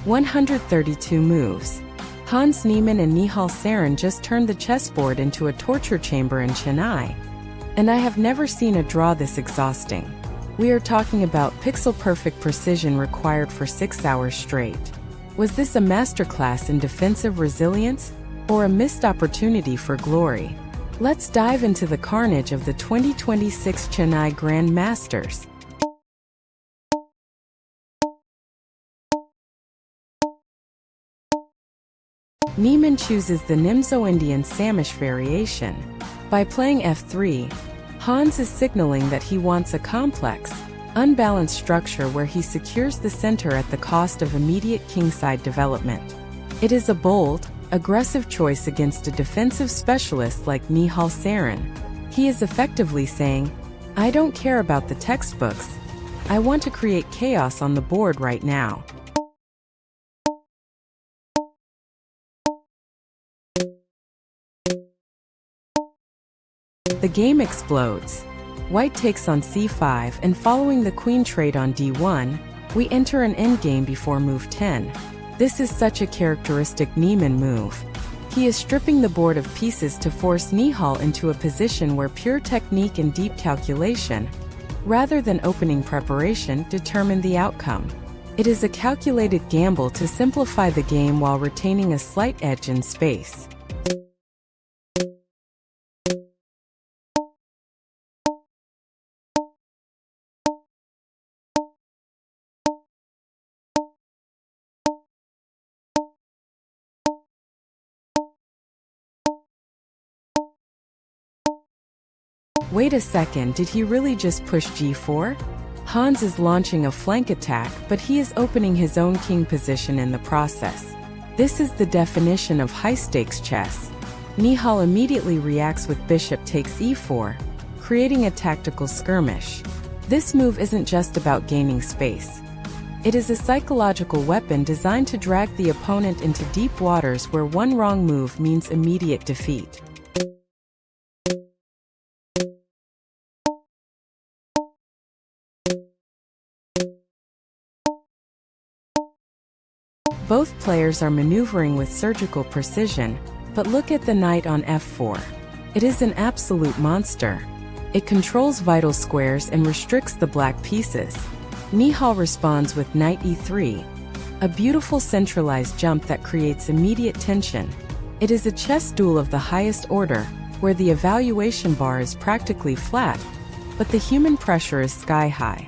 132 moves. Hans Niemann and Nihal Sarin just turned the chessboard into a torture chamber in Chennai. And I have never seen a draw this exhausting. We are talking about pixel-perfect precision required for 6 hours straight. Was this a masterclass in defensive resilience, or a missed opportunity for glory? Let's dive into the carnage of the 2026 Chennai Grand Masters. Niemann chooses the Nimzo-Indian Samish variation. By playing f3, Hans is signaling that he wants a complex, unbalanced structure where he secures the center at the cost of immediate kingside development. It is a bold, aggressive choice against a defensive specialist like Nihal Sarin. He is effectively saying, "I don't care about the textbooks. I want to create chaos on the board right now." The game explodes. White takes on c5, and following the queen trade on d1, we enter an endgame before move 10. This is such a characteristic Niemann move. He is stripping the board of pieces to force Nihal into a position where pure technique and deep calculation, rather than opening preparation, determine the outcome. It is a calculated gamble to simplify the game while retaining a slight edge in space. Wait a second, did he really just push g4? Hans is launching a flank attack, but he is opening his own king position in the process. This is the definition of high-stakes chess. Nihal immediately reacts with bishop takes e4, creating a tactical skirmish. This move isn't just about gaining space. It is a psychological weapon designed to drag the opponent into deep waters where one wrong move means immediate defeat. Both players are maneuvering with surgical precision, but look at the knight on f4. It is an absolute monster. It controls vital squares and restricts the black pieces. Nihal responds with knight e3, a beautiful centralized jump that creates immediate tension. It is a chess duel of the highest order, where the evaluation bar is practically flat, but the human pressure is sky-high.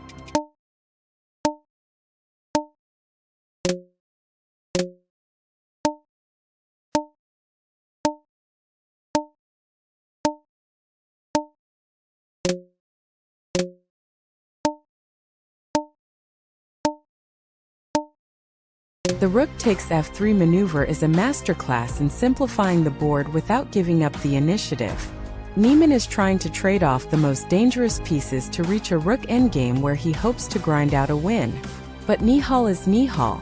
The rook takes f3 maneuver is a masterclass in simplifying the board without giving up the initiative. Niemann is trying to trade off the most dangerous pieces to reach a rook endgame where he hopes to grind out a win. But Nihal is Nihal.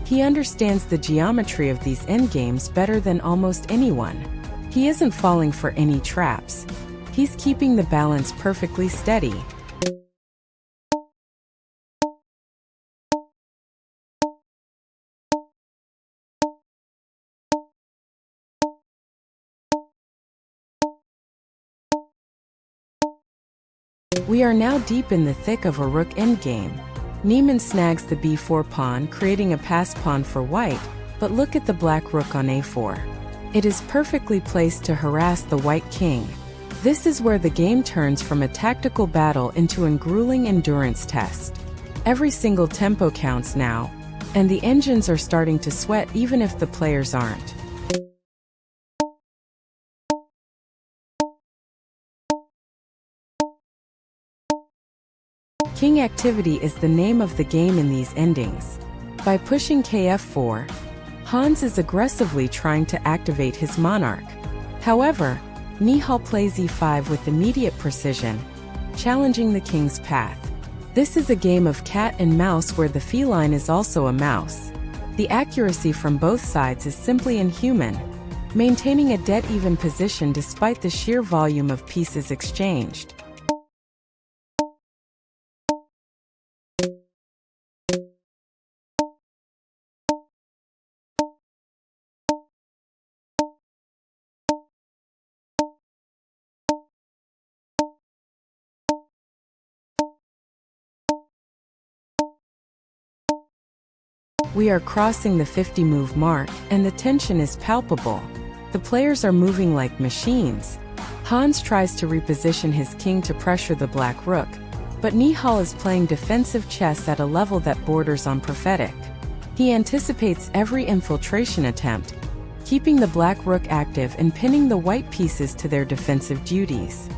He understands the geometry of these endgames better than almost anyone. He isn't falling for any traps. He's keeping the balance perfectly steady. We are now deep in the thick of a rook endgame. Niemann snags the b4 pawn, creating a pass pawn for white, but look at the black rook on a4. It is perfectly placed to harass the white king. This is where the game turns from a tactical battle into a grueling endurance test. Every single tempo counts now, and the engines are starting to sweat even if the players aren't. King activity is the name of the game in these endings. By pushing kf4, Hans is aggressively trying to activate his monarch. However, Nihal plays e5 with immediate precision, challenging the king's path. This is a game of cat and mouse where the feline is also a mouse. The accuracy from both sides is simply inhuman, maintaining a dead-even position despite the sheer volume of pieces exchanged. We are crossing the 50-move mark, and the tension is palpable. The players are moving like machines. Hans tries to reposition his king to pressure the black rook, but Nihal is playing defensive chess at a level that borders on prophetic. He anticipates every infiltration attempt, keeping the black rook active and pinning the white pieces to their defensive duties.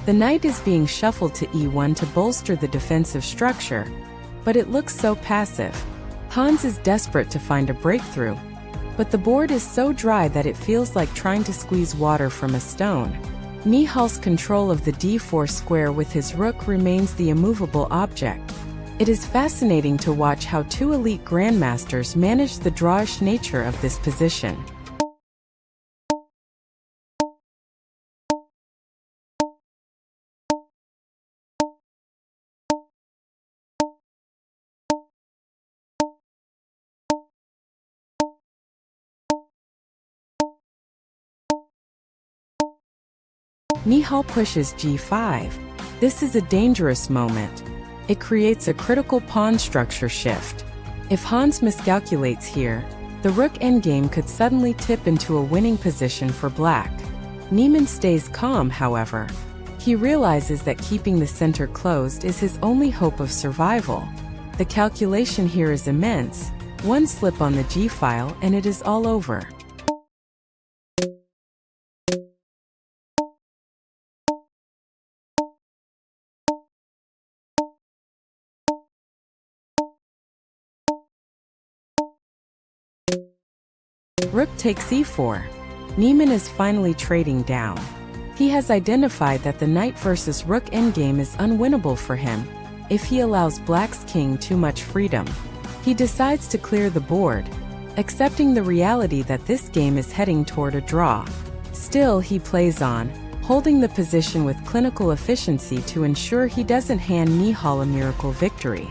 The knight is being shuffled to e1 to bolster the defensive structure, but it looks so passive. Hans is desperate to find a breakthrough, but the board is so dry that it feels like trying to squeeze water from a stone. Nihal's control of the d4 square with his rook remains the immovable object. It is fascinating to watch how two elite grandmasters manage the drawish nature of this position. Nihal pushes g5. This is a dangerous moment. It creates a critical pawn structure shift. If Hans miscalculates here, the rook endgame could suddenly tip into a winning position for black. Niemann stays calm, however. He realizes that keeping the center closed is his only hope of survival. The calculation here is immense. One slip on the g-file and it is all over. Rook takes e4. Niemann is finally trading down. He has identified that the knight versus rook endgame is unwinnable for him if he allows black's king too much freedom. He decides to clear the board, accepting the reality that this game is heading toward a draw. Still, he plays on, holding the position with clinical efficiency to ensure he doesn't hand Nihal a miracle victory.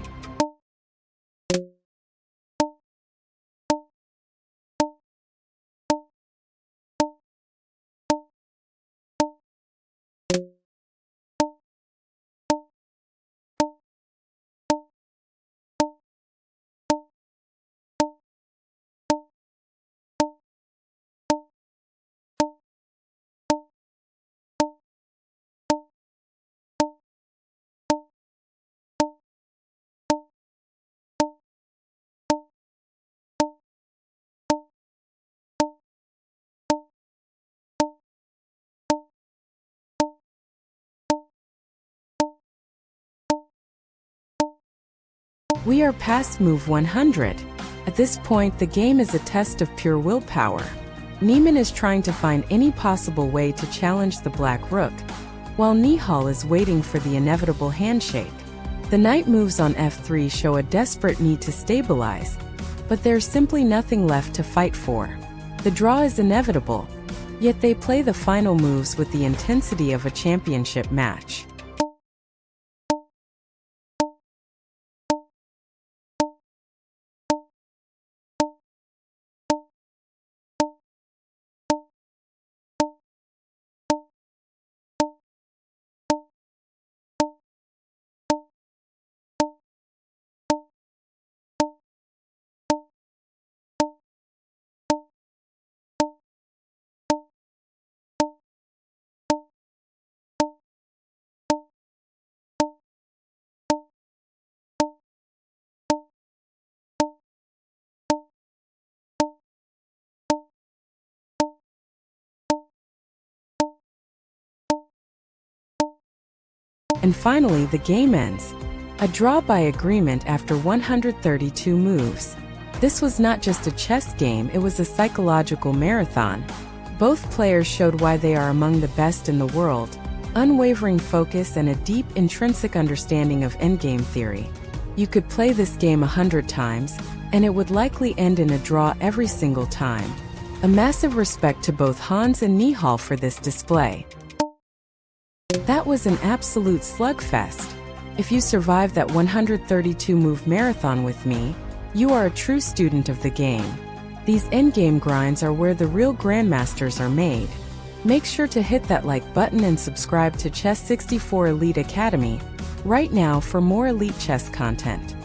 We are past move 100. At this point, the game is a test of pure willpower. Niemann is trying to find any possible way to challenge the black rook, while Nihal is waiting for the inevitable handshake. The knight moves on f3 show a desperate need to stabilize, but there's simply nothing left to fight for. The draw is inevitable, yet they play the final moves with the intensity of a championship match. And finally, the game ends. A draw by agreement after 132 moves. This was not just a chess game, it was a psychological marathon. Both players showed why they are among the best in the world, unwavering focus and a deep intrinsic understanding of endgame theory. You could play this game 100 times, and it would likely end in a draw every single time. A massive respect to both Hans and Nihal for this display. That was an absolute slugfest. If you survived that 132-move marathon with me, you are a true student of the game. These endgame grinds are where the real grandmasters are made. Make sure to hit that like button and subscribe to Chess 64 Elite Academy right now for more elite chess content.